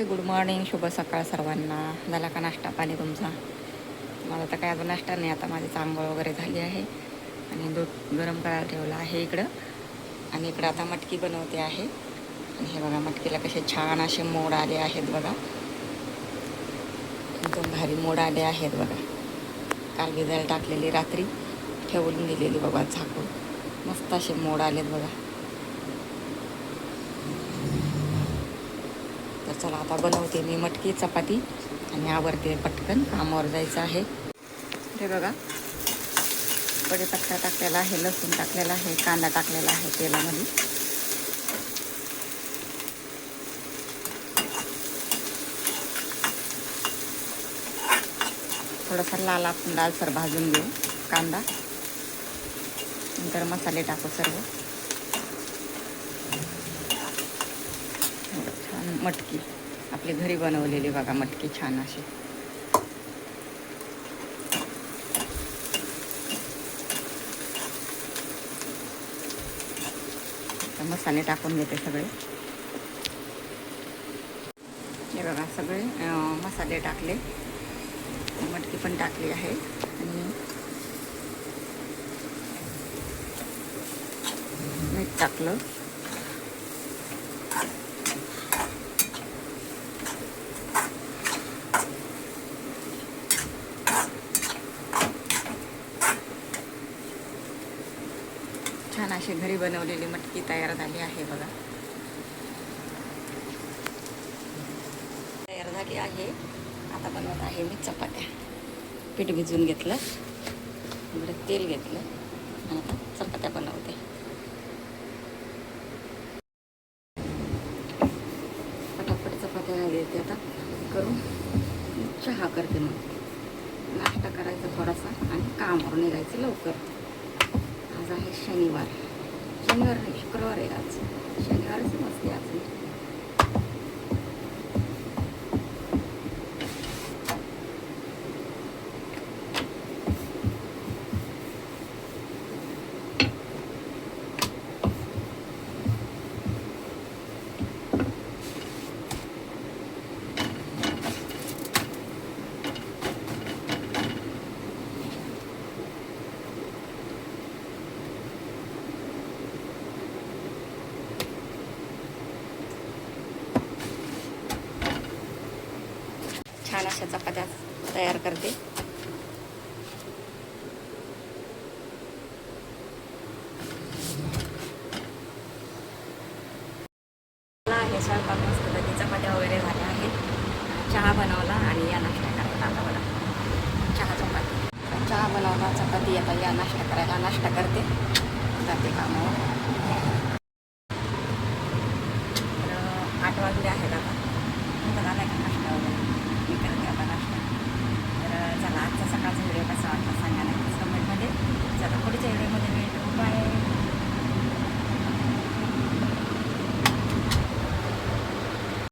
हाय, good morning, शुभ सकाळ सर्वांना. झाला का नाश्ता पाणी तुमचा? मला तर काय अजून नाश्ता नाही. आता माझी आंघोळ वगैरे झाली आहे आणि दूध गरम करायला ठेवलं आहे इकडं. आणि इकडं आता मटकी बनवते आहे. आणि हे बघा, मटकीला कसे छान असे मोड आले आहेत बघा. एकदम भारी मोड आले आहेत बघा. काल भिजायला टाकलेली, रात्री ठेवून दिलेली बघा झाकून. मस्त असे मोड आलेत बघा. तर चला आता बनवते मी मटकी चपाती आणि आवरते पटकन, कामावर जायचं आहे. हे बघा, कढीपत्ता टाकलेला आहे, लसूण टाकलेला आहे, कांदा टाकलेला आहे तेलामध्ये. थोडासा लालसर भाजून घेऊ कांदा. नंतर मसाले टाकू सर्व. छान मटकी आपली घरी बनवलेली बघा, मटकी छान अशी. मसाले टाकून घेते सगळे. हे बघा, सगळे मसाले टाकले, मटकी पण टाकली आहे आणि मीठ टाकलं. छान अशी घरी बनवलेली मटकी तयार झाली आहे बघा. तयार झाली आहे. आता बनवत आहे मी चपात्या. पीठ भिजवून घेतलं, बरं तेल घेतलं आणि आता चपात्या बनवते. पटापट चपात्या घेते आता करून. चहा करते, मग नाश्ता करायचा थोडासा आणि कामावर निघायचं लवकर. आज आहे शनिवार नाही, शुक्रवार आहे आज. शनिवारच मस्ती आज. छान अशा चपात्या तयार करते. आहे स्वयंपाक मस्त पैकी, चपात्या वगैरे झाल्या आहेत. चहा बनवला आणि या नाश्ता करायला आता बघा. चहा बनवला, चपाती. आता या नाश्ता करायला. नाश्ता करते, जाते कामावर. तर 8 वाजले आहेत आता. झाला का नाश्ता वगैरे? मी करते आता नाश्ता. तर चला, आजचा सकाळचा व्हिडिओ कसा वाटला सांगा.